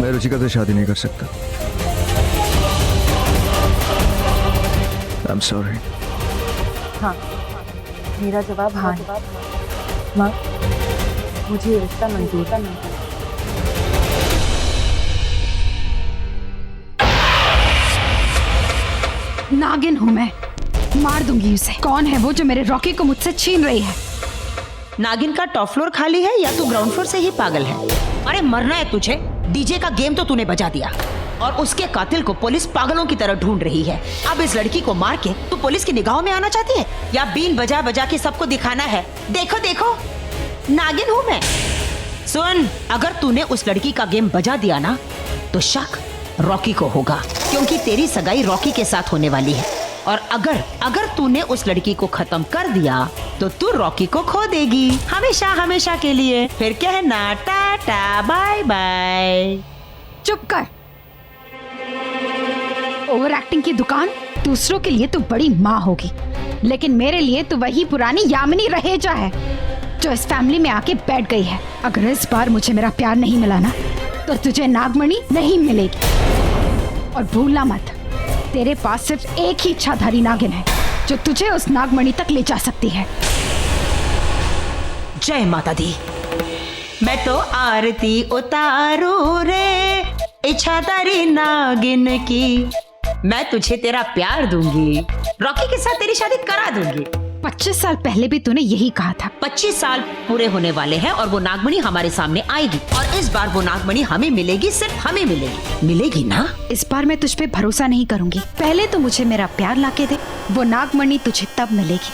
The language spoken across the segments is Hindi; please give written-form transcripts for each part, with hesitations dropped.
मैं रुचिका से शादी नहीं कर सकता। I am sorry. हाँ, मेरा जवाब हाँ है। माँ, मुझे ये रिश्ता मंजूर है। नागिन हूँ मैं, मार दूंगी उसे। कौन है वो जो मेरे रॉकी को मुझसे छीन रही है? नागिन का टॉप फ्लोर खाली है या तू ग्राउंड फ्लोर से ही पागल है? अरे मरना है तुझे। डीजे का गेम तो तूने बजा दिया और उसके कातिल को पुलिस पागलों की तरह ढूंढ रही है। अब इस लड़की को मार के तू पुलिस की निगाहों में आना चाहती है या बीन बजा बजा के सबको दिखाना है? देखो देखो, नागिन हूँ मैं। सुन, अगर तूने उस लड़की का गेम बजा दिया ना तो शक रॉकी को होगा, क्योंकि तेरी सगाई रॉकी के साथ होने वाली है। और अगर तूने उस लड़की को खत्म कर दिया तो तू रॉकी को खो देगी हमेशा हमेशा के लिए। फिर कहना टाटा बाय बाय। चुप कर। ओवर एक्टिंग की दुकान। दूसरों के लिए तू बड़ी माँ होगी, लेकिन मेरे लिए तू वही पुरानी यामिनी रहेजा है जो इस फैमिली में आके बैठ गई है। अगर इस बार मुझे मेरा प्यार नहीं मिला ना तो तुझे नागमणि नहीं मिलेगी। और भूलना मत, तेरे पास सिर्फ एक ही इच्छाधारी नागिन है जो तुझे उस नागमणि तक ले जा सकती है। जय माता दी। मैं तो आरती उतारू रे इच्छाधारी नागिन की। मैं तुझे तेरा प्यार दूंगी, रॉकी के साथ तेरी शादी करा दूंगी। 25 साल पहले भी तूने यही कहा था। 25 साल पूरे होने वाले हैं और वो नागमणि हमारे सामने आएगी। और इस बार वो नागमणि हमें मिलेगी, सिर्फ हमें मिलेगी। मिलेगी ना? इस बार मैं तुझ पे भरोसा नहीं करूंगी। पहले तो मुझे मेरा प्यार लाके दे, वो नागमणि तुझे तब मिलेगी।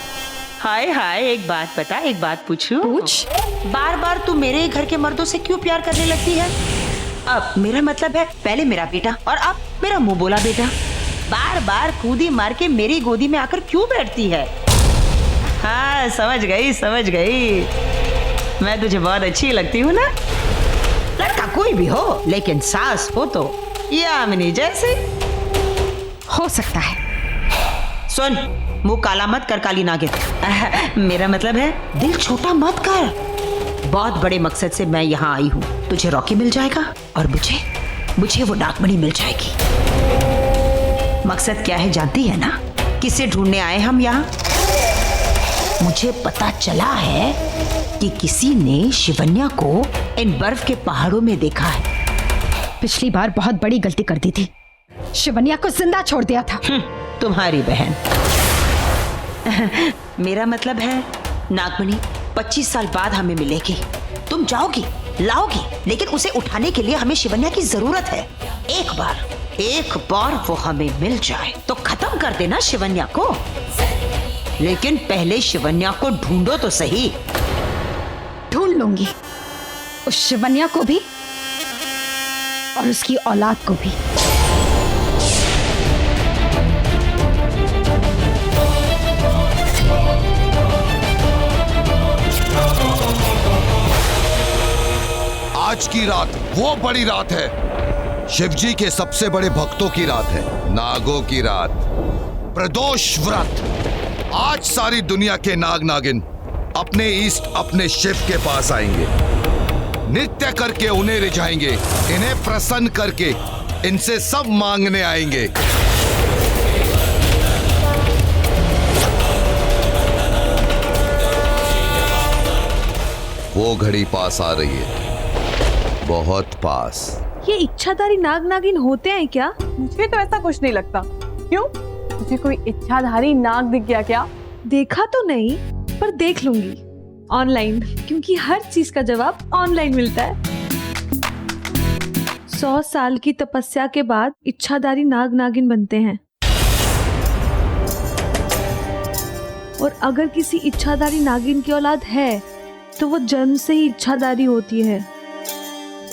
हाय हाय, एक बात बता, एक बात पूछूं? पूछ। बार बार तू मेरे घर के मर्दों से क्यों प्यार करने लगती है? अब मेरा मतलब है, पहले मेरा बेटा और अब मेरा मुंह बोला बेटा। बार बार कूदी मार के मेरी गोदी में आकर क्यों बैठती है? हाँ, समझ गई। मैं तुझे बहुत अच्छी लगती हूँ ना? लड़का कोई भी हो, लेकिन सास हो तो यामिनी जैसे। हो सकता है। सुन, मुंह काला मत कर काली नागिन। मेरा मतलब है, दिल छोटा मत कर। बहुत बड़े मकसद से मैं यहाँ आई हूँ। तुझे रॉकी मिल जाएगा और मुझे वो नागमणि मिल जाएगी। मकसद क्या है जानती है ना? किसे ढूंढने आए हम यहाँ? मुझे पता चला है कि किसी ने शिवन्या को इन बर्फ के पहाड़ों में देखा है। पिछली बार बहुत बड़ी गलती कर दी थी, शिवन्या को जिंदा छोड़ दिया था। तुम्हारी बहन। मेरा मतलब है, नागमणि 25 साल बाद हमें मिलेगी। तुम जाओगी, लाओगी, लेकिन उसे उठाने के लिए हमें शिवन्या की जरूरत है। एक बार वो हमें मिल जाए तो खत्म कर देना शिवन्या को। लेकिन पहले शिवन्या को ढूंढो तो सही। ढूंढ लूंगी, उस शिवन्या को भी और उसकी औलाद को भी। आज की रात वो बड़ी रात है, शिवजी के सबसे बड़े भक्तों की रात है, नागों की रात, प्रदोष व्रत। आज सारी दुनिया के नाग नागिन अपने ईष्ट अपने शिव के पास आएंगे, नृत्य करके उन्हें रिझाएंगे, इन्हें प्रसन्न करके इनसे सब मांगने आएंगे। वो घड़ी पास आ रही है, बहुत पास। ये इच्छाधारी नाग नागिन होते हैं क्या? मुझे तो ऐसा कुछ नहीं लगता। क्यों? मुझे कोई इच्छाधारी नाग दिख गया क्या? देखा तो नहीं, पर देख लूंगी ऑनलाइन, क्योंकि हर चीज का जवाब ऑनलाइन मिलता है। 100 साल की तपस्या के बाद इच्छाधारी नाग नागिन बनते हैं। और अगर किसी इच्छाधारी नागिन की औलाद है तो वो जन्म से ही इच्छाधारी होती है।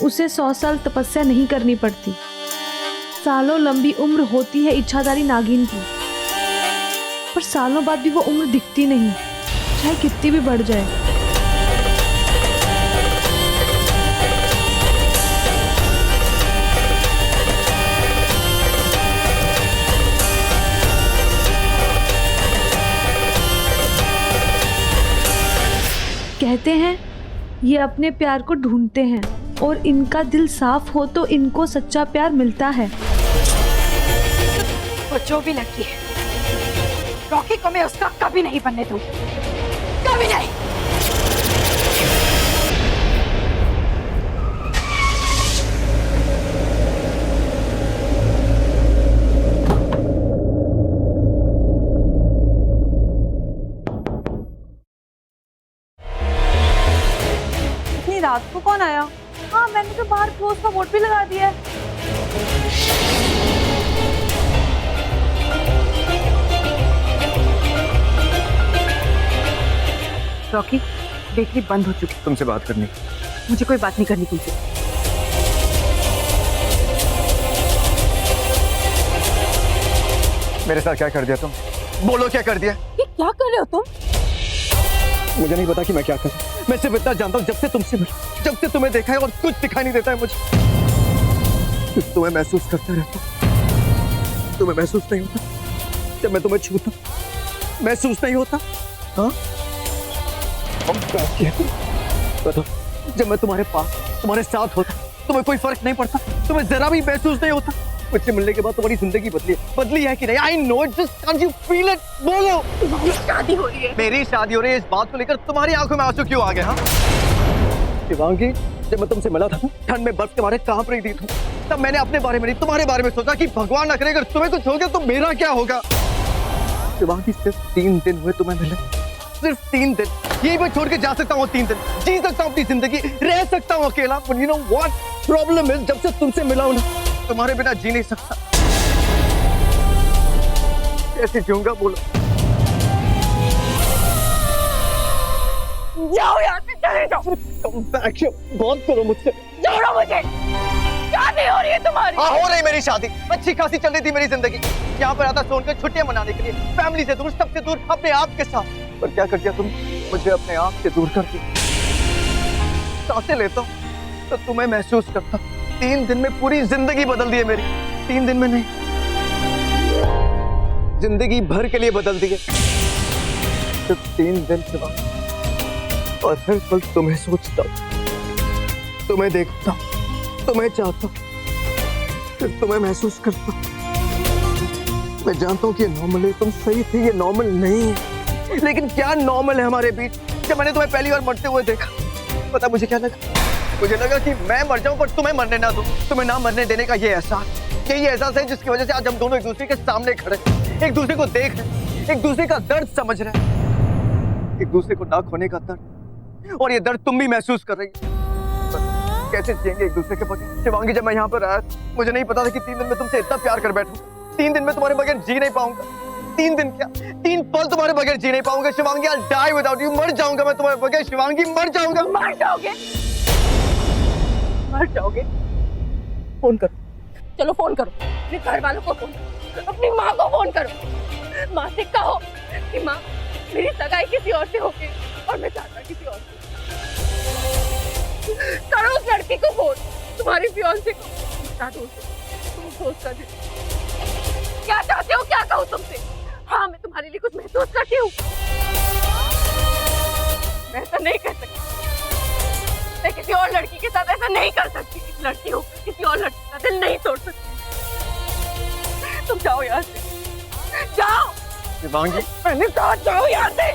उसे 100 साल तपस्या नहीं करनी पड़ती। सालों लंबी उम्र होती है इच्छाधारी नागिन की, पर सालों बाद भी वो उम्र दिखती नहीं, चाहे कितनी भी बढ़ जाए। कहते हैं ये अपने प्यार को ढूंढते हैं, और इनका दिल साफ हो तो इनको सच्चा प्यार मिलता है। वो जो भी लड़की है, रॉकी को मैं उसका कभी नहीं बनने दूंगी, कभी नहीं। इतनी रात को कौन आया? हाँ, मैंने तो बाहर क्लोज का बोर्ड भी लगा दिया है। रॉकी, बेकरी बंद हो चुकी। तुमसे बात करनी। मुझे कोई बात नहीं करनी तुमसे। मेरे साथ क्या कर दिया तुम? बोलो क्या कर दिया? ये क्या कर रहे हो तुम? मुझे नहीं पता कि मैं क्या कर रहा हूं। मैं सिर्फ इतना जानता हूँ, जब से तुमसे मिला, जब से तुम्हें देखा है और कुछ दिखाई नहीं देता है मुझे। सिर्फ तुम्हें महसूस करता रहता हूं। तुम्हें महसूस नहीं होता जब मैं तुम्हें छूता? महसूस नहीं होता? हाँ, बताओ, जब मैं तुम्हारे पास, तुम्हारे साथ होता, तुम्हें कोई फर्क नहीं पड़ता? तुम्हें जरा भी महसूस नहीं होता? मुझसे मिलने के बाद तुम्हारी जिंदगी बदली है कि नहीं? I know it, just can't you feel it? बोलो। तुम्हारी शादी हो रही है। मेरी शादी हो रही है, इस बात को लेकर तुम्हारी आंखों में आंसू क्यों आ गए? हाँ शिवांगी, जब मैं तुमसे मिला था ठंड में बर्फ के मारे कांप रही थी तुम, तब मैंने अपने बारे में नहीं, तुम्हारे बारे में सोचा कि भगवान ना करे अगर तुम्हें कुछ हो गया तो मेरा क्या होगा। शिवांगी, सिर्फ 3 दिन हुए तुम्हें मिले, सिर्फ 3 दिन। यही मैं छोड़ के जा सकता हूँ 3 दिन, जी सकता हूँ अपनी जिंदगी, रह सकता हूँ अकेला। But you know what problem is, जब से तुमसे मिला हूँ ना, तुम्हारे बिना जी नहीं सकता। कैसे जीऊंगा बोलो? जाओ यहाँ से, चले जाओ। Come back here, बहुत करो मुझसे। छोड़ो मुझे। शादी हो रही है तुम्हारी? हाँ, हो रही मेरी शादी। अच्छी खासी चल रही थी मेरी जिंदगी। यहाँ पर आता सोनकर छुट्टियां मनाने के लिए, फैमिली से दूर, सबसे दूर, अपने आप के साथ। पर क्या कर दिया तुम? मुझे अपने आप से दूर कर दिया। सांसें लेता हूँ तो तुम्हें महसूस करता। 3 दिन में पूरी जिंदगी बदल दी है मेरी। 3 दिन में नहीं, जिंदगी भर के लिए बदल दी है। सिर्फ 3 दिन के बाद, और हर पल तुम्हें सोचता हूँ, तुम्हें देखता हूँ, तुम्हें चाहता हूँ, फिर तुम्हें महसूस करता हूँ। मैं जानता हूँ कि ये नॉर्मल है, तुम सही थे, ये नॉर्मल नहीं है। लेकिन क्या नॉर्मल है हमारे बीच? जब मैंने तुम्हें पहली बार मरते हुए देखा, पता मुझे क्या लगा? मुझे लगा कि मैं मर जाऊं पर तुम्हें मरने ना दूं। तुम्हें ना मरने देने का ये एहसास, यही एहसास है जिसकी वजह से आज हम दोनों एक दूसरे के सामने खड़े, एक दूसरे को देख रहे, एक दूसरे का दर्द समझ रहे, एक दूसरे को ना खोने का दर्द। और ये दर्द तुम भी महसूस कर रही है। कैसे जिएंगे एक दूसरे के बगैर? शिवांगी, जब मैं यहाँ पर आया, मुझे नहीं पता था कि 3 दिन में तुमसे इतना प्यार कर बैठूं। 3 दिन में तुम्हारे बगैर जी नहीं पाऊंगा। 3 दिन क्या, 3 पल तुम्हारे बगैर जी नहीं पाऊंगा। Shivangi, I'll die without you। मर जाऊंगा मैं तुम्हारे बगैर। शिवांगी, मर जाऊंगा। मर जाओगे? मर जाओगे? फोन करो, चलो फोन करो। अपने घर वालों को फोन करो, अपनी माँ को फोन करो। माँ से कहो कि माँ, मेरी सगाई किसी और से हो गई और मैं चाहता किसी और से। करो उस लड़की को फोन, तुम्हारी फियांसे को। बता दो उसे, तुम सोच कर क्या चाहते हो, क्या कहूँ तुमसे? हाँ, मैं तुम्हारे लिए कुछ महसूस करती हूँ। मैं ऐसा नहीं कर सकती, मैं किसी और लड़की के साथ ऐसा नहीं कर सकती। एक लड़की हो, किसी और लड़की का दिल नहीं तोड़ सकती। तुम जाओ यहाँ से, जाओ। शिवांगी, मैंने कहा जाओ यहाँ से।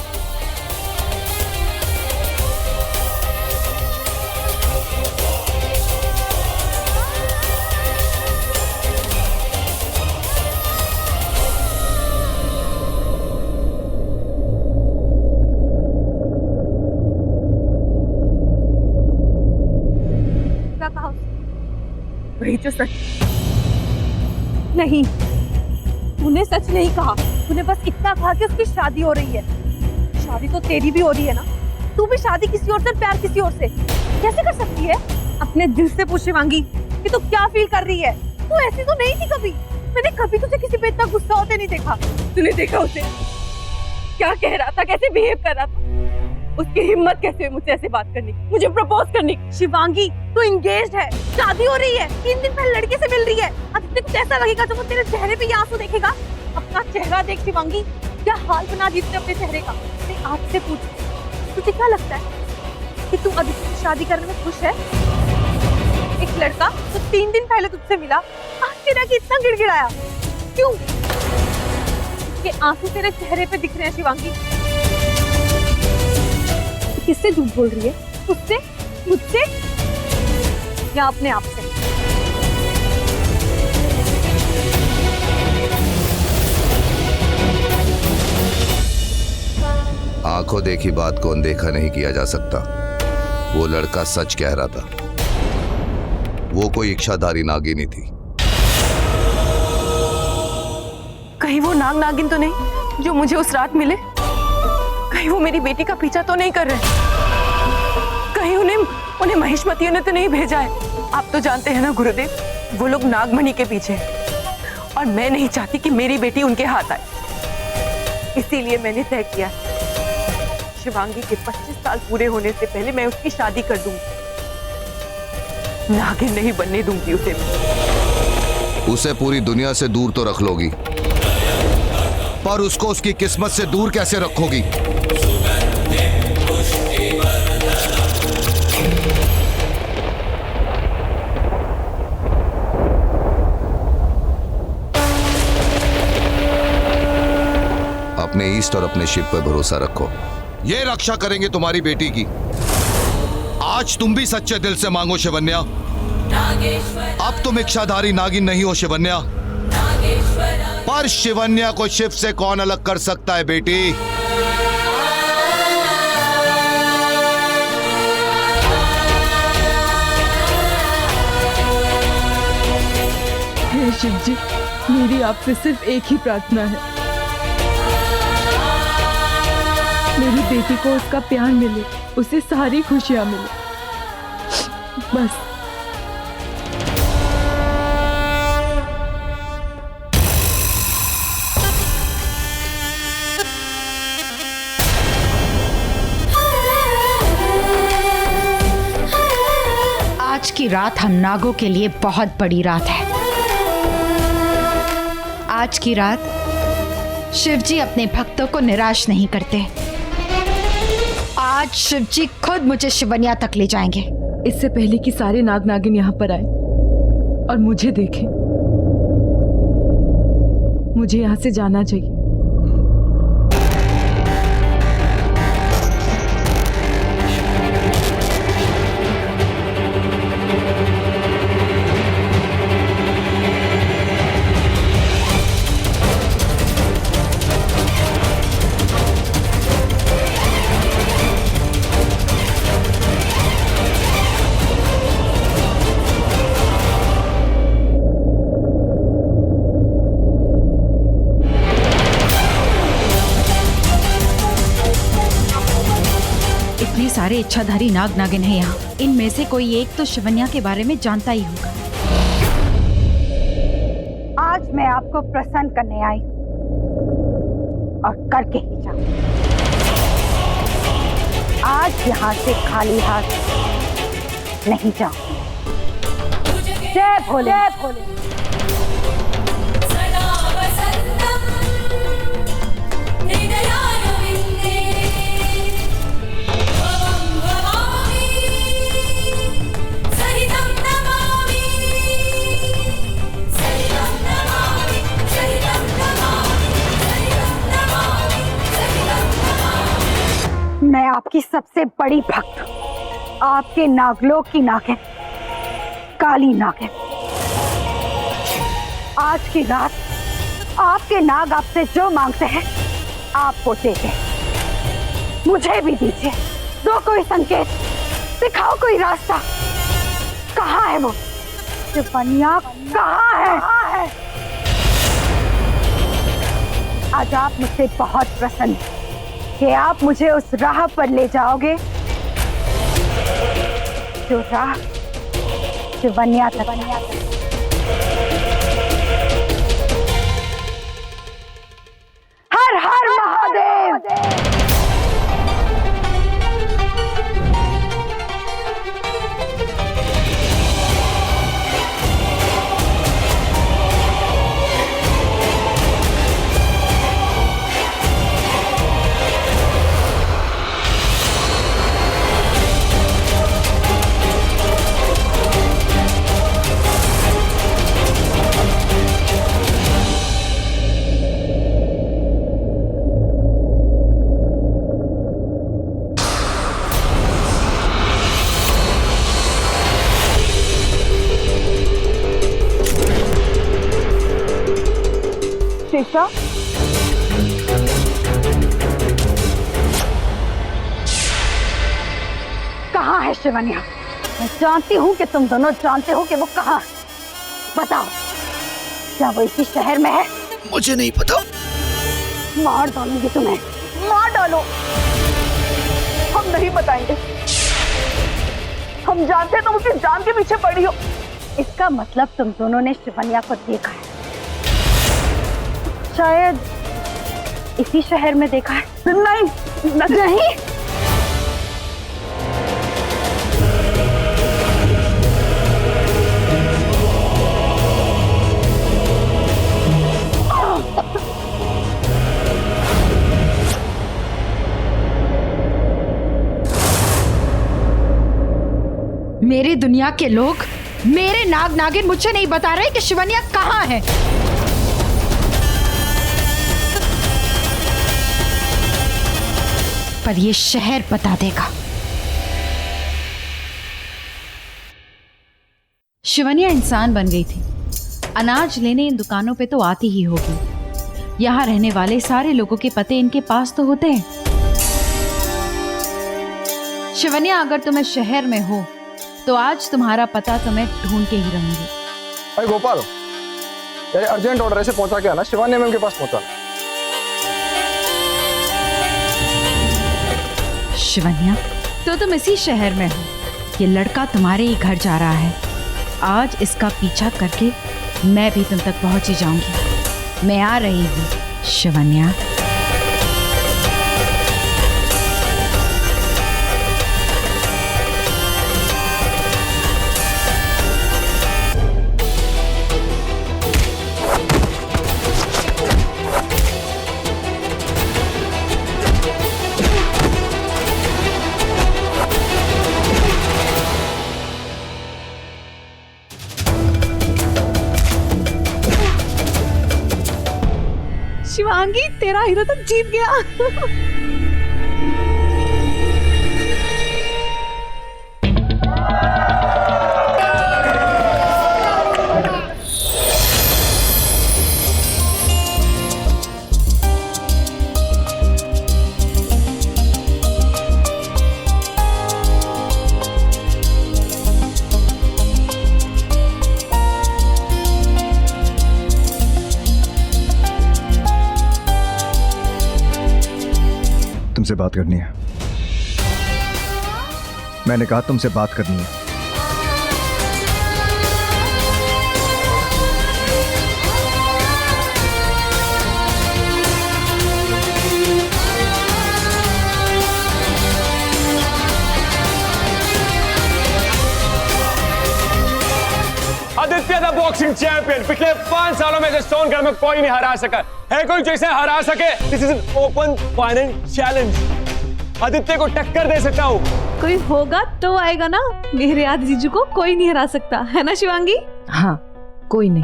वही जो सच नहीं, तूने सच नहीं कहा। तूने बस इतना कहा कि उसकी शादी हो रही है। शादी तो तेरी भी हो रही है ना। तू भी शादी किसी और से, प्यार किसी और से कैसे कर सकती है? अपने दिल से पूछ शिवांगी कि तू क्या फील कर रही है। तू ऐसी तो नहीं थी कभी। मैंने कभी तुझे किसी पे इतना गुस्सा होते नहीं देखा। तूने देखा उसे क्या कह रहा था, कैसे बिहेव कर रहा था? उसकी हिम्मत कैसे हुई मुझसे ऐसे बात करने की, मुझे प्रपोज करने की? शिवांगी, तू इंगेज्ड है, शादी हो रही है, 3 दिन पहले लड़के से मिल रही है। अब तुझे कुछ ऐसा लगेगा जब वो तेरे चेहरे पे ये आंसू देखेगा। अपना चेहरा देख शिवांगी, क्या हाल बना दी तूने अपने चेहरे का। मैं आपसे पूछ, तुझे क्या लगता है कि तू अदिति से शादी करने में खुश है? एक लड़का जो 3 दिन पहले तुझसे मिला आज तेरा कि इतना गिड़गिड़ाया क्यों? ये आंसू तेरे चेहरे पे दिख रहे हैं शिवांगी। किससे झूठ बोल रही है? उससे, मुझसे या अपने आप से? आंखों देखी बात को अनदेखा नहीं किया जा सकता। वो लड़का सच कह रहा था। वो कोई इच्छाधारी नागिनी थी। कहीं वो नाग नागिन तो नहीं जो मुझे उस रात मिले? कहीं वो मेरी बेटी का पीछा तो नहीं कर रहे? कहीं उन्हें महिष्मतियों ने तो नहीं भेजा है? आप तो जानते हैं ना गुरुदेव, वो लोग नागमणि के पीछे हैं और मैं नहीं चाहती कि मेरी बेटी उनके हाथ आए। इसीलिए मैंने तय किया शिवांगी के 25 साल पूरे होने से पहले मैं उसकी शादी कर दूंगी। नागिन नहीं बनने दूंगी उसे। उसे पूरी दुनिया से दूर तो रख लोगी, पर उसको उसकी किस्मत से दूर कैसे रखोगी? अपने ईस्ट और अपने शिव पर भरोसा रखो। ये रक्षा करेंगे तुम्हारी बेटी की। आज तुम भी सच्चे दिल से मांगो शिवन्या। अब तुम इच्छाधारी नागिन नहीं हो शिवन्या, पर शिवन्या को शिव से कौन अलग कर सकता है बेटी? हे शिव जी, मेरी आपसे सिर्फ एक ही प्रार्थना है, मेरी बेटी को उसका प्यार मिले, उसे सारी खुशियां मिले, बस। आज की रात हम नागों के लिए बहुत बड़ी रात है। आज की रात शिवजी अपने भक्तों को निराश नहीं करते। आज शिवजी खुद मुझे शिवन्या तक ले जाएंगे। इससे पहले कि सारे नाग नागिन यहाँ पर आए और मुझे देखें, मुझे यहाँ से जाना चाहिए। सारे इच्छाधारी नाग नागिन हैं यहाँ। इनमें से कोई एक तो शिवन्या के बारे में जानता ही होगा। आज मैं आपको प्रसन्न करने आई और करके ही जाऊं। आज यहाँ से खाली हाथ नहीं जाऊंगी। जय भोले, जय भोले। मैं आपकी सबसे बड़ी भक्त, आपके नागलोक की नागिन, काली नागिन। आज की रात आपके नाग आपसे जो मांगते हैं आपको देते। मुझे भी दीजिए, दो कोई संकेत, दिखाओ कोई रास्ता। कहाँ है वो शिवन्या, कहाँ है? आज आप मुझसे बहुत प्रसन्न हैं कि आप मुझे उस राह पर ले जाओगे जो राह शिवन्या तक। हर हर महादेव। शीशा, कहाँ है शिवन्या? मैं जानती हूँ कि तुम दोनों जानते हो कि वो कहाँ है। बताओ, क्या वो इसी शहर में है? मुझे नहीं पता। मार डालूंगी तुम्हें, मार डालो। हम नहीं बताएंगे। हम जानते हैं तुम उसकी जान के पीछे पड़ी हो। इसका मतलब तुम दोनों ने शिवन्या को देखा है, शायद इसी शहर में देखा है। नहीं। मेरी दुनिया के लोग, मेरे नाग नागिन मुझे नहीं बता रहे कि शिवन्या कहाँ है। पर ये शहर बता देगा। शिवन्या इंसान बन गई थी। अनाज लेने इन दुकानों पे तो आती ही होगी। यहाँ रहने वाले सारे लोगों के पते इनके पास तो होते हैं। शिवन्या, अगर तुम इस शहर में हो तो आज तुम्हारा पता तो मैं ढूंढ के ही रहूंगी। अरे गोपाल, तेरे अर्जेंट ऑर्डर ऐसे पहुंचा के आना, शिवानी मैम के पास पहुंचा। शिवन्या, तो तुम इसी शहर में हो। ये लड़का तुम्हारे ही घर जा रहा है। आज इसका पीछा करके मैं भी तुम तक पहुंच ही जाऊंगी। मैं आ रही हूँ शिवन्या। शिवांगी, तेरा हीरो तो जीत गया। तुमसे बात करनी है। मैंने कहा तुमसे बात करनी है। आदित्य द बॉक्सिंग चैंपियन, पिछले 5 सालों में सोनगढ़ में कोई नहीं हरा सका है। कोई जैसे हरा सके? This is an open final challenge. Aditya को टक्कर दे सकता हूँ। कोई होगा तो आएगा ना। मेरे आदि जीजू को कोई नहीं हरा सकता, है ना शिवांगी? हाँ, कोई नहीं।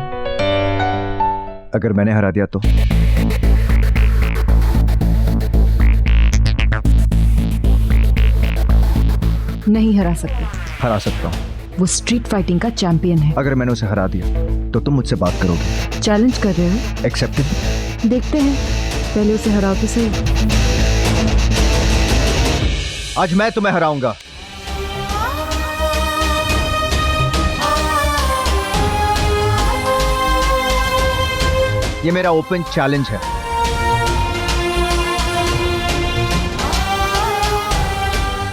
अगर मैंने हरा दिया तो? नहीं हरा सकते। हरा सकता हूँ। वो स्ट्रीट फाइटिंग का चैंपियन है। अगर मैंने उसे हरा दिया तो तुम मुझसे बात करोगे? चैलेंज कर रहे हो? एक्सेप्टेड। देखते हैं, पहले उसे हराओ तो सही। आज मैं तुम्हें हराऊंगा। ये मेरा ओपन चैलेंज है।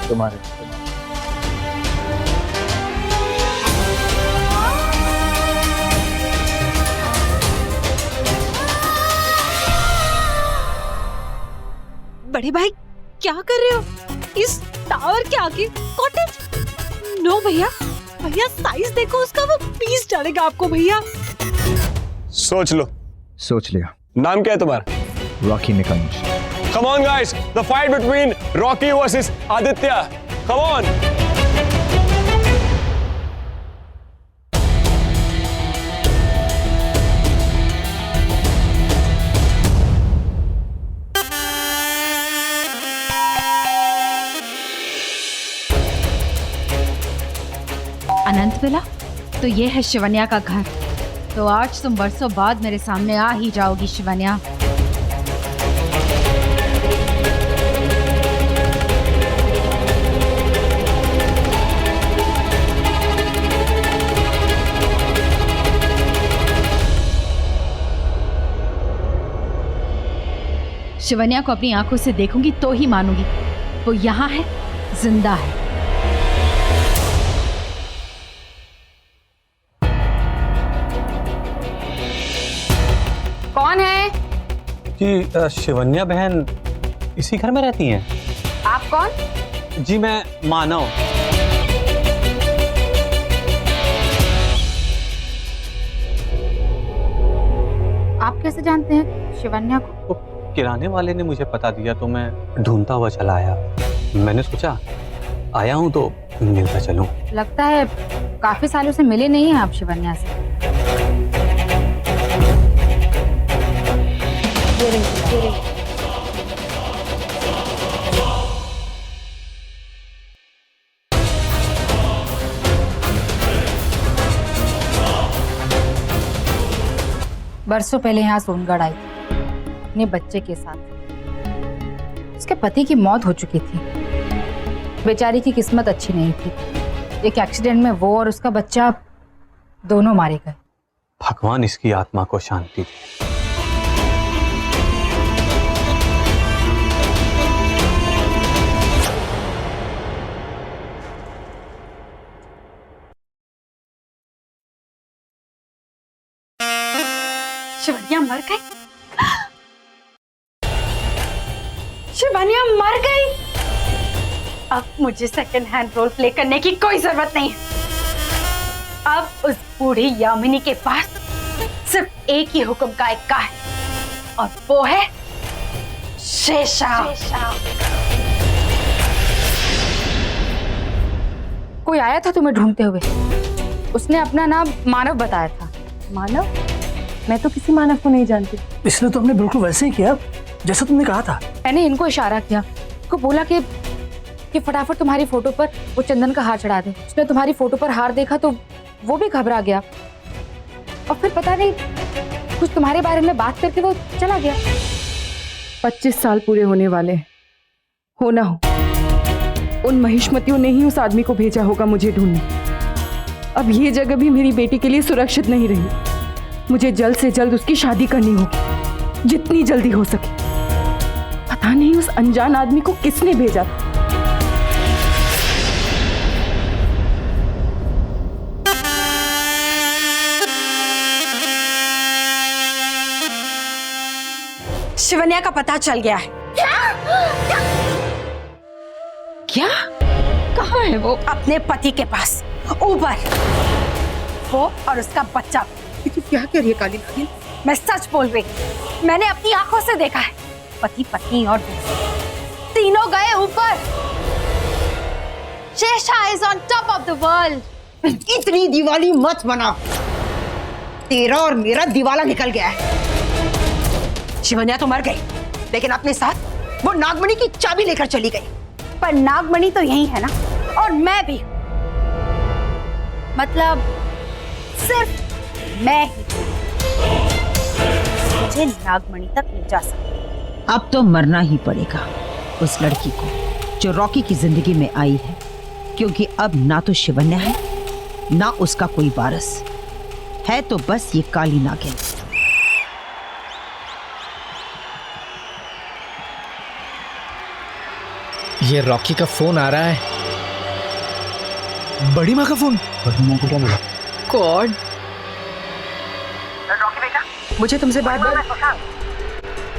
तुम्हारे बड़े भाई, क्या कर रहे हो इस टावर के आगे? कॉटेज? नो भैया, भैया साइज देखो उसका, वो पीस चढ़ेगा आपको भैया। सोच लो। सोच लिया। नाम क्या है तुम्हारा? Rocky निकंज। Come on guys, the fight between Rocky versus Aditya. Come on. Anant villa, तो ये है शिवन्या का घर। तो आज तुम बरसों बाद मेरे सामने आ ही जाओगी शिवन्या। शिवन्या को अपनी आंखों से देखूंगी तो ही मानूंगी वो यहाँ है, जिंदा है। कौन है? जी शिवन्या बहन इसी घर में रहती हैं। आप कौन? जी मैं मानव। आप कैसे जानते हैं शिवन्या को? तो किराने वाले ने मुझे पता दिया तो मैं ढूंढता हुआ चला आया। मैंने सोचा आया हूं तो मिलकर चलूं। लगता है काफी सालों से मिले नहीं हैं आप शिवन्या से। बरसों पहले यहाँ सोनगढ़ आई थी अपने बच्चे के साथ। उसके पति की मौत हो चुकी थी। बेचारी की किस्मत अच्छी नहीं थी। एक एक्सीडेंट में वो और उसका बच्चा दोनों मारे गए। भगवान इसकी आत्मा को शांति दे। शिवन्या मर गई। शिवन्या मर गई। अब मुझे सेकंड हैंड रोल प्ले करने की कोई जरूरत नहीं है। अब उस बूढ़ी यामिनी के पास सिर्फ एक ही हुक्म का इक्का है और वो है शेषा। कोई आया था तुम्हें ढूंढते हुए। उसने अपना नाम मानव बताया था। मानव? मैं तो किसी मानव को नहीं जानती। इसने तो हमने बिल्कुल वैसे ही किया जैसा तुमने कहा था। मैंने इनको इशारा किया, उसको बोला कि फटाफट तुम्हारी फोटो पर वो चंदन का हार चढ़ा दे। उसने तुम्हारी फोटो पर हार देखा तो वो भी घबरा गया और फिर पता नहीं कुछ तुम्हारे बारे में बात करके वो चला गया। 25 साल पूरे होने वाले हो ना हो, उन महिष्मतियों ने ही उस आदमी को भेजा होगा मुझे ढूंढने। अब ये जगह भी मेरी बेटी के लिए सुरक्षित नहीं रही। मुझे जल्द से जल्द उसकी शादी करनी होगी, जितनी जल्दी हो सके। पता नहीं उस अनजान आदमी को किसने भेजा था। शिवन्या का पता चल गया है। क्या? कहाँ है वो? अपने पति के पास ऊपर। वो और उसका बच्चा। तू क्या कह रही है काली नागिन? मैं सच बोल रही, मैंने अपनी आंखों से देखा है। पति पत्नी और तीनों गए ऊपर। Shesha is on top of the world. इतनी दिवाली मत बना, तेरा और मेरा दिवाला निकल गया है। शिवन्या तो मर गई, लेकिन अपने साथ वो नागमणि की चाबी लेकर चली गई। पर नागमणि तो यही है ना, और मैं भी। मतलब सिर्फ मैं ही मुझे नागमणि तक ले जा सकती। अब तो मरना ही पड़ेगा उस लड़की को जो रॉकी की जिंदगी में आई है, क्योंकि अब ना तो शिवन्या है ना उसका कोई वारिस है, तो बस ये काली नागिन। ये रॉकी का फोन आ रहा है। बड़ी माँ का फोन। बड़ी माँ को क्या बोला? गॉड। रॉकी बेटा, मुझे तुमसे बात।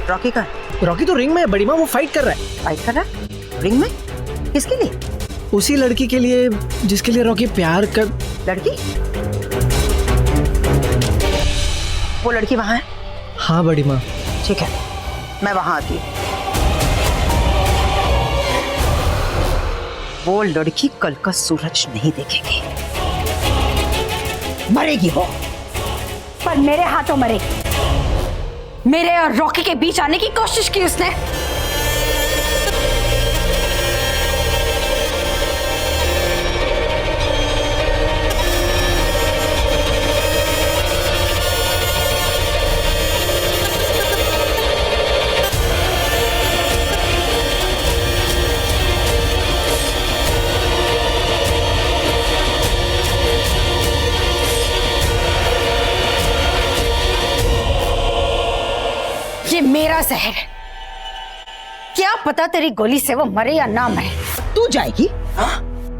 रॉकी का? रॉकी तो रिंग में है बड़ी माँ, वो फाइट कर रहा है। फाइट कर रहा है? रिंग में? किसके लिए? उसी लड़की के लिए जिसके लिए रॉकी प्यार कर। लड़की? वो लड़की वहां है? हाँ बड़ी माँ। ठीक है, मैं वहां आती हूँ। वो लड़की कल का सूरज नहीं देखेगी, मरेगी वो। पर मेरे हाथों मरेगी। मेरे और रॉकी के बीच आने की कोशिश की उसने। मेरा जहर है। क्या पता तेरी गोली से वो मरे या ना मरे। तू जाएगी?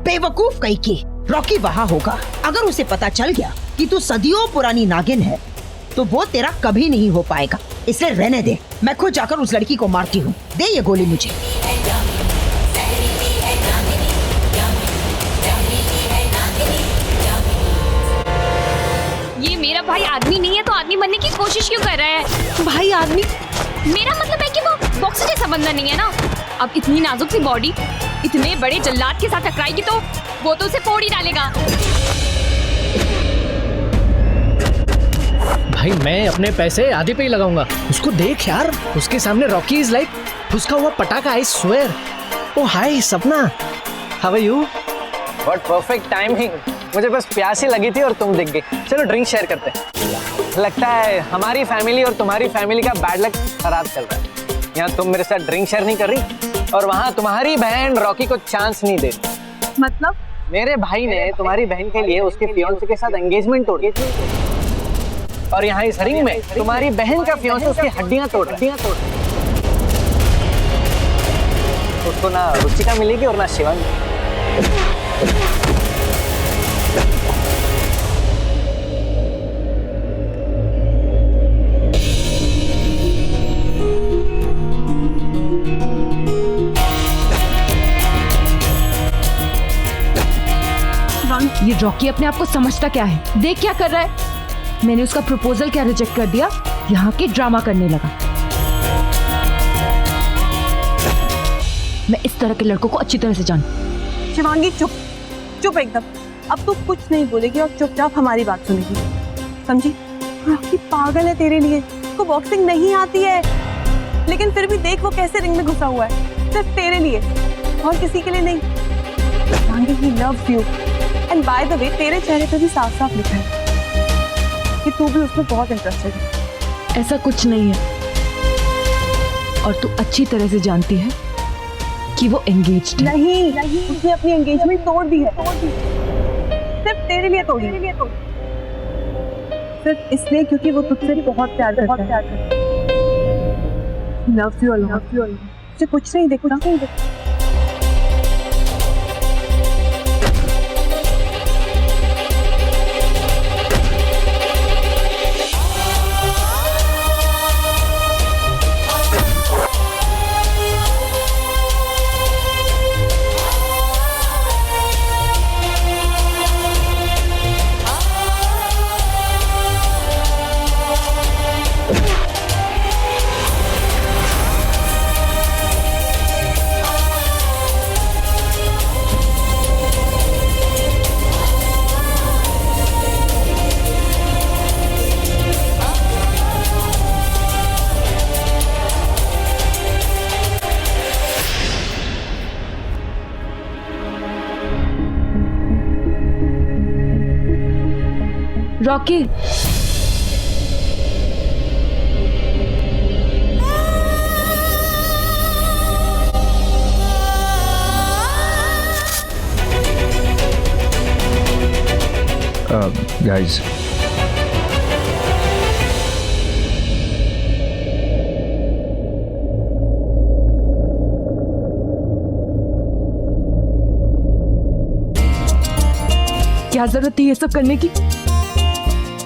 बेवकूफ कहीं की। रॉकी वहाँ होगा। अगर उसे पता चल गया कि तू सदियों पुरानी नागिन है तो वो तेरा कभी नहीं हो पाएगा। इसलिए रहने दे, मैं खुद जाकर उस लड़की को मारती हूँ। दे ये गोली मुझे। ये मेरा भाई आदमी नहीं है तो आदमी बनने की कोशिश क्यों कर रहा है? भाई आदमी? मेरा मतलब है कि वो बॉक्सर जैसा बंदा नहीं है ना। अब इतनी नाजुक सी बॉडी इतने बड़े जल्लाद के साथ टकराएगी तो वो तो उसे फोड़ ही डालेगा। भाई मैं अपने पैसे आधे पे ही लगाऊंगा। उसको देख यार, उसके सामने रॉकी इज लाइक फुसका हुआ पटाखा। I swear. Oh hi Sapna, how are you? What perfect timing. मुझे बस प्यास ही लगी थी और तुम दिख गई। चलो ड्रिंक शेयर करते हैं। लगता है हमारी फैमिली और तुम्हारी फैमिली का बैड लक खराब चल रहा है। यहाँ तुम मेरे साथ ड्रिंक शेयर नहीं कर रही और वहाँ तुम्हारी बहन रॉकी को चांस नहीं दे। मतलब? मेरे भाई ने तुम्हारी बहन के लिए उसके फियांसे के साथ एंगेजमेंट तोड़ दी और यहाँ इस रिंग में तुम्हारी बहन का फियांसे उसकी हड्डियां तोड़ रहा है। उसको ना रुचिका मिलेगी और ना शिवांगी। ये रॉकी अपने आप को समझता क्या है? देख क्या कर रहा है। मैंने उसका प्रपोजल क्या रिजेक्ट कर दिया, यहाँ के ड्रामा करने लगा। मैं इस तरह के लड़कों को अच्छी तरह से जानती। शिवांगी चुप, चुप एकदम। अब तू कुछ नहीं बोलेगी और चुपचाप हमारी बात सुनेगी, समझी? रॉकी पागल है तेरे लिए। उसको बॉक्सिंग नहीं आती है, लेकिन फिर भी देख वो कैसे रिंग में घुसा हुआ है, सिर्फ तेरे लिए और किसी के लिए नहीं। Shivangi, he loves you। And by the way तेरे चेहरे पे भी साफ साफ लिखा है कि तू भी उसमें बहुत इंटरेस्टेड है। ऐसा कुछ नहीं है और तू अच्छी तरह से जानती है कि वो एंगेज्ड है। नहीं, उसने अपनी एंगेजमेंट तोड़ दी है। सिर्फ तेरे लिए तोड़ी। सिर्फ इसलिए क्योंकि वो तुझसे बहुत प्यार करता है। Love you a lot. मुझे कुछ नहीं देखता। रॉकी, guys, क्या जरूरत थी ये सब करने की?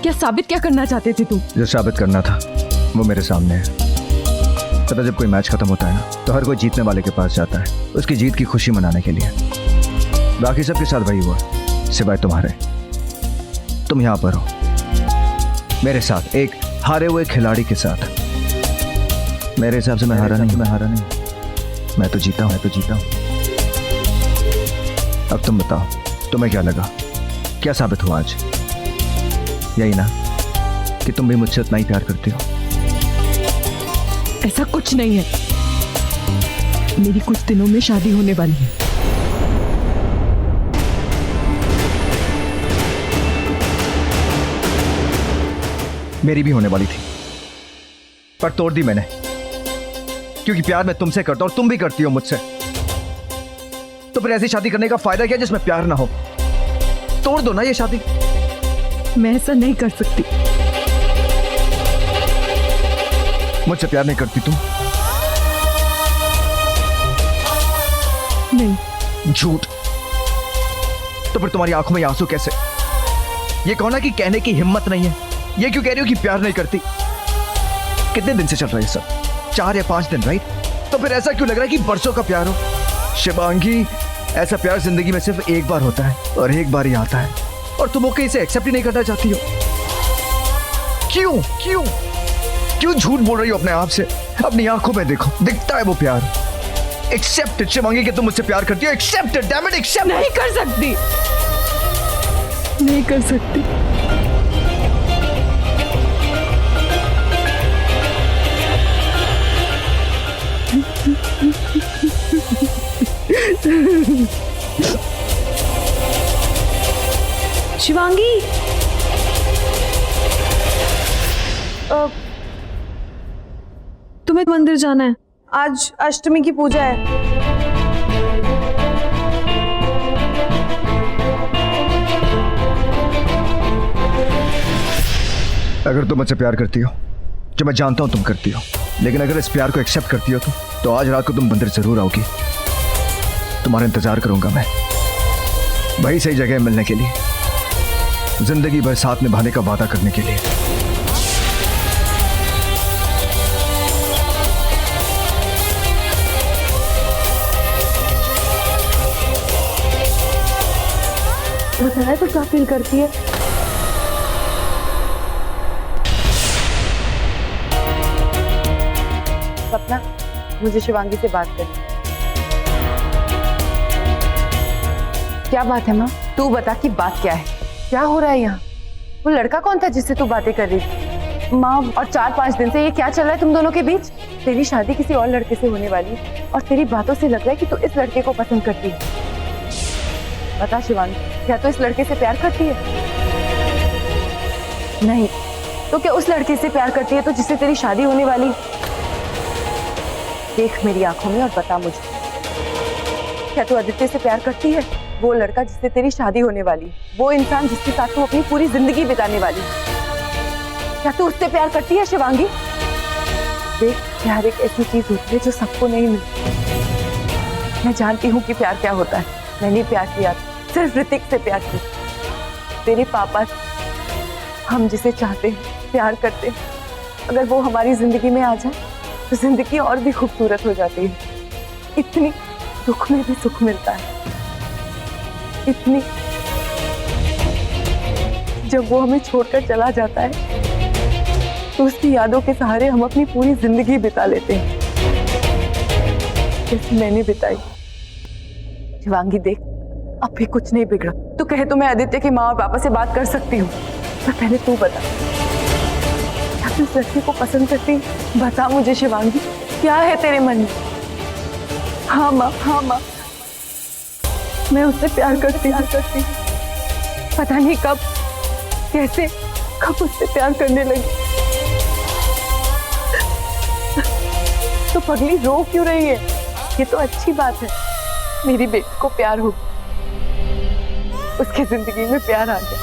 क्या साबित क्या करना चाहते थे तुम? जो साबित करना था वो मेरे सामने है। पता, जब कोई मैच खत्म होता है ना तो हर कोई जीतने वाले के पास जाता है उसकी जीत की खुशी मनाने के लिए। बाकी सबके साथ वही हुआ सिवाय तुम्हारे। तुम यहाँ पर हो मेरे साथ, एक हारे हुए खिलाड़ी के साथ। मेरे हिसाब से मैं हारा नहीं, मैं तो जीता हूँ। अब तुम बताओ, तुम्हें क्या लगा? क्या साबित हुआ आज? यही ना कि तुम भी मुझसे उतना ही प्यार करती हो। ऐसा कुछ नहीं है। मेरी कुछ दिनों में शादी होने वाली है। मेरी भी होने वाली थी पर तोड़ दी मैंने, क्योंकि प्यार मैं तुमसे करता हूं और तुम भी करती हो मुझसे। तो फिर ऐसी शादी करने का फायदा क्या जिसमें प्यार ना हो? तोड़ दो ना ये शादी। मैं ऐसा नहीं कर सकती। मुझसे प्यार नहीं करती तुम? नहीं। झूठ। तो फिर तुम्हारी आंखों में ये आंसू कैसे? ये कहो ना कि कहने की हिम्मत नहीं है। ये क्यों कह रही हो कि प्यार नहीं करती? कितने दिन से चल रहा है सब? 4 या 5 दिन, राइट? तो फिर ऐसा क्यों लग रहा है कि बरसों का प्यार हो? शिवांगी, ऐसा प्यार जिंदगी में सिर्फ एक बार होता है और एक बार ही आता है, और तुम ओके इसे एक्सेप्ट ही नहीं करना चाहती हो। क्यों क्यों क्यों झूठ बोल रही हो अपने आप से? अपनी आंखों में देखो, दिखता है वो प्यार। एक्सेप्ट इट शिवांगी कि तुम मुझसे प्यार करती हो। Accept it, damn it, accept. नहीं कर सकती, नहीं कर सकती। शिवांगी, तुम्हें मंदिर जाना है, आज अष्टमी की पूजा है। अगर तुम मुझसे प्यार करती हो, जो मैं जानता हूं तुम करती हो, लेकिन अगर इस प्यार को एक्सेप्ट करती हो तो आज रात को तुम मंदिर जरूर आओगी। तुम्हारा इंतजार करूंगा मैं, वही सही जगह मिलने के लिए, जिंदगी भर साथ निभाने का वादा करने के लिए। बताया तो क्या फील करती है? सपना, मुझे शिवांगी से बात करनी। क्या बात है माँ? तू बता कि बात क्या है? क्या हो रहा है यहाँ? वो लड़का कौन था जिससे तू बातें कर रही थी? माँ, और 4-5 दिन से ये क्या चल रहा है तुम दोनों के बीच? तेरी शादी किसी और लड़के से होने वाली है और तेरी बातों से लग रहा है कि तू इस लड़के को पसंद करती है। बता शिवांगी, क्या तू इस लड़के से प्यार करती है? नहीं तो क्या उस लड़के से प्यार करती है तो जिससे तेरी शादी होने वाली? देख मेरी आंखों में और बता मुझे, क्या तू आदित्य से प्यार करती है? वो लड़का जिससे तेरी शादी होने वाली, वो इंसान जिसके साथ तू अपनी पूरी जिंदगी बिताने वाली, क्या तू उससे प्यार करती है शिवांगी? देख, प्यार एक ऐसी चीज होती है जो सबको नहीं मिलती। मैं जानती हूँ कि प्यार क्या होता है। मैंने प्यार किया, सिर्फ ऋतिक से प्यार किया, तेरे पापा से। हम जिसे चाहते हैं, प्यार करते हैं, अगर वो हमारी जिंदगी में आ जाए तो जिंदगी और भी खूबसूरत हो जाती है। इतनी दुख में भी सुख मिलता है, इतनी जब वो हमें छोड़कर चला जाता है तो उसकी यादों के सहारे हम अपनी पूरी जिंदगी बिता लेते हैं, जैसे मैंने बिताई। शिवांगी देख, अब भी कुछ नहीं बिगड़ा। तू कहे तो मैं आदित्य की माँ और पापा से बात कर सकती हूँ, पर पहले तू बता, क्या तू इस लड़के को पसंद करती? बता मुझे शिवांगी, क्या है तेरे मन में? हाँ माँ, हाँ माँ, मैं उससे प्यार करती हूँ। पता नहीं कब, कैसे, कब उससे प्यार करने लगी। तो पगली रो क्यों रही है? ये तो अच्छी बात है, मेरी बेटी को प्यार हो, उसकी जिंदगी में प्यार आ गया।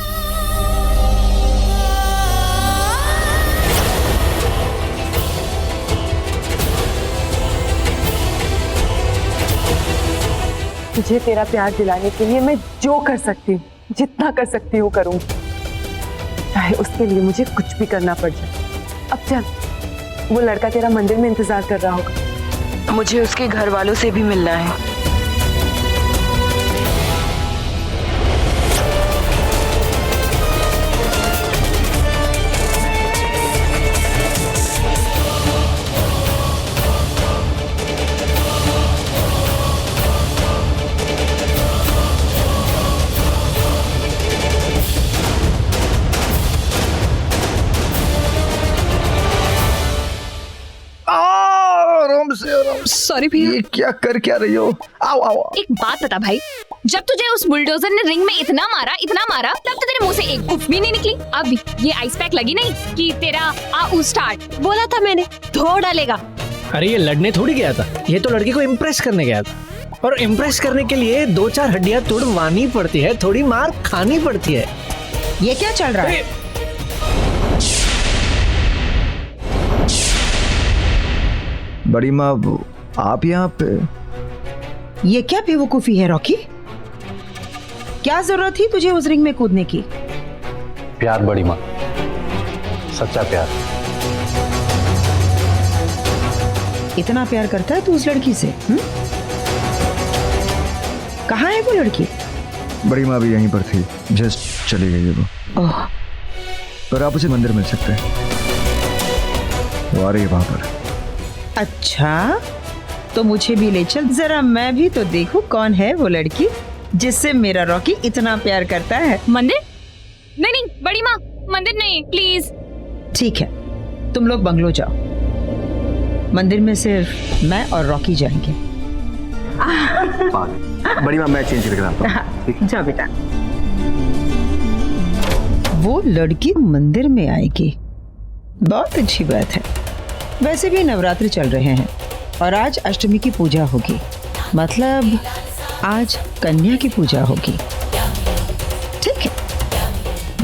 तुझे तेरा प्यार दिलाने के लिए मैं जो कर सकती हूँ, जितना कर सकती हूँ करूँगी, चाहे उसके लिए मुझे कुछ भी करना पड़ जाए। अब चल, वो लड़का तेरा मंदिर में इंतजार कर रहा होगा, मुझे उसके घर वालों से भी मिलना है। सॉरी भैया। ये क्या कर क्या रही हो? आओ आओ। एक बात बता भाई, जब तुझे उस बुलडोजर ने रिंग में इतना मारा तब तो तेरे मुंह से एक उफ भी नहीं निकली। अब ये आइस पैक लगी नहीं कि तेरा आउ स्टार्ट। बोला था मैंने, धो डालेगा। अरे ये लड़ने थोड़ी गया था, ये तो लड़की को इम्प्रेस करने गया था, और इम्प्रेस करने के लिए 2-4 हड्डियां तोड़वानी पड़ती है, थोड़ी मार खानी पड़ती है। ये क्या चल रहा है? बड़ी माँ आप यहाँ पे? ये क्या बेवकूफी है रॉकी? क्या जरूरत थी तुझे उस रिंग में कूदने की? प्यार बड़ी माँ, सच्चा प्यार। इतना प्यार करता है तू उस लड़की से? कहाँ है वो लड़की? बड़ी माँ भी यहीं पर थी, जस्ट चली गई है वो। ओह, पर आप उसे मंदिर मिल सकते हैं, वो आ रही है वहां पर। अच्छा, तो मुझे भी ले चल जरा, मैं भी तो देखूं कौन है वो लड़की जिससे मेरा रॉकी इतना प्यार करता है। मंदिर? नहीं नहीं बड़ी माँ, मंदिर नहीं, प्लीज। ठीक है, तुम लोग बंगलो जाओ, मंदिर में सिर्फ मैं और रॉकी जाएंगे। बड़ी माँ मैं चेंज करके आता हूं। जाओ बेटा। वो लड़की मंदिर में आएगी, बहुत अच्छी बात है। वैसे भी नवरात्र चल रहे हैं और आज अष्टमी की पूजा होगी, मतलब आज कन्या की पूजा होगी। ठीक है,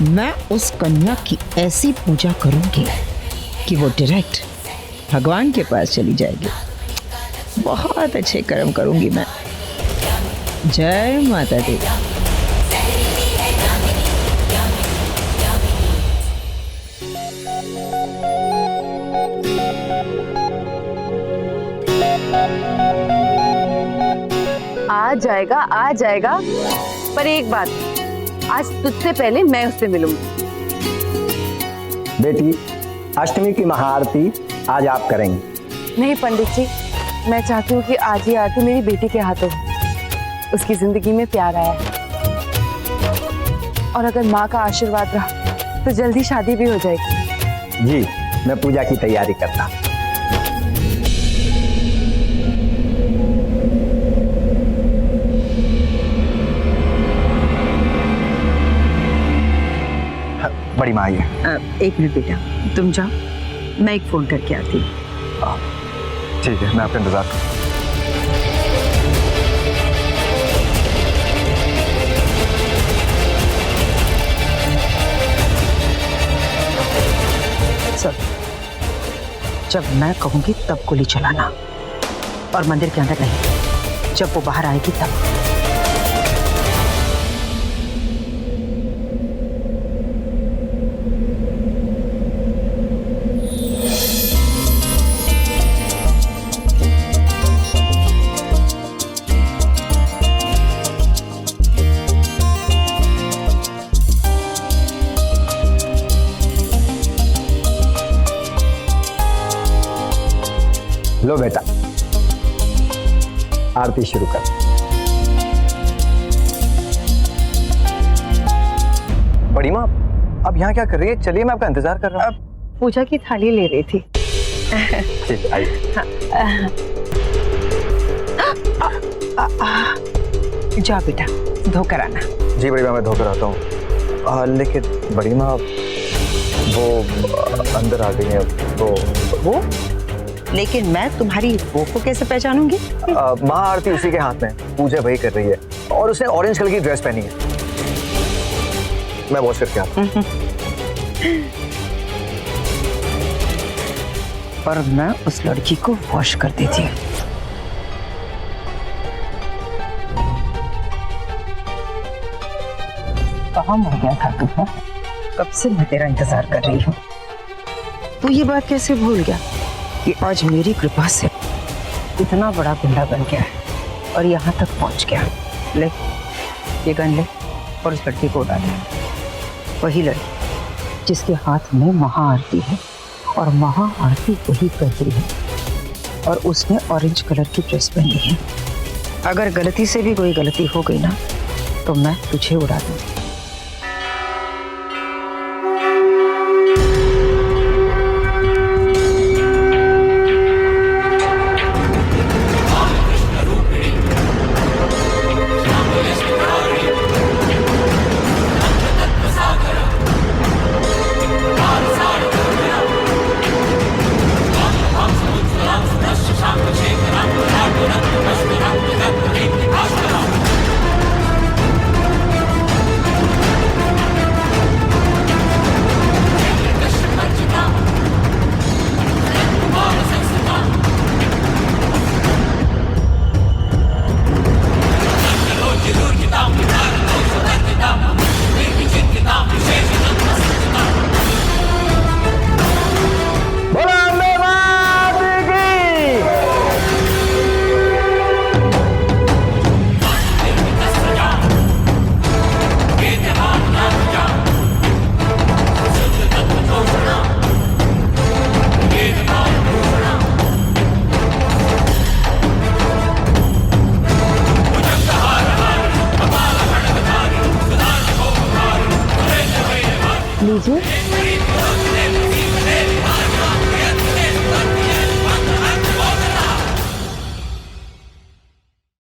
मैं उस कन्या की ऐसी पूजा करूंगी कि वो डायरेक्ट भगवान के पास चली जाएगी। बहुत अच्छे कर्म करूंगी मैं। जय माता दी। आ जाएगा, पर एक बात, आज तुझसे पहले मैं उससे मिलूंगी। बेटी, अष्टमी की महाआरती आज आप करेंगे। नहीं पंडित जी, मैं चाहती हूँ कि आज ही आरती मेरी बेटी के हाथों हो। उसकी जिंदगी में प्यार आया है, और अगर माँ का आशीर्वाद रहा तो जल्दी शादी भी हो जाएगी। जी, मैं पूजा की तैयारी करता। बड़ी माँ आइए। एक मिनट बेटा, तुम जाओ, मैं एक फोन करके आती हूँ। ठीक है, मैं आपका इंतजार करूँ। जब मैं कहूंगी तब गोली चलाना, और मंदिर के अंदर नहीं, जब वो बाहर आएगी तब। लो बेटा, आरती शुरू कर। बड़ी माँ अब यहाँ क्या कर रही है? चलिए, मैं आपका इंतजार कर रहा हूँ। पूजा की थाली ले रही थी। ठीक, आइए। जाओ बेटा, धोकर आना। जी बड़ी माँ, मैं धोकर आता हूँ। लेकिन बड़ी माँ वो अंदर आ गई है। वो लेकिन मैं तुम्हारी वो को कैसे पहचानूंगी? महाआरती उसी के हाथ में, पूजा वही कर रही है, और उसने ऑरेंज कलर की ड्रेस पहनी है। मैं वॉश करके आता हूँ। पर मैं उस लड़की को वॉश कर देती हूँ। कहाँ मर गया था तू? कब से मैं तेरा इंतजार कर रही हूँ। तू ये बात कैसे भूल गया कि आज मेरी कृपा से इतना बड़ा गुंडा बन गया है और यहाँ तक पहुँच गया। ले ये गन ले और उस लड़की को उड़ा दे। वही लड़की जिसके हाथ में महाआरती है, और महाआरती वही कर रही है, और उसने ऑरेंज कलर की ड्रेस पहनी है। अगर गलती से भी कोई गलती हो गई ना, तो मैं तुझे उड़ा दूंगी। लीजिए।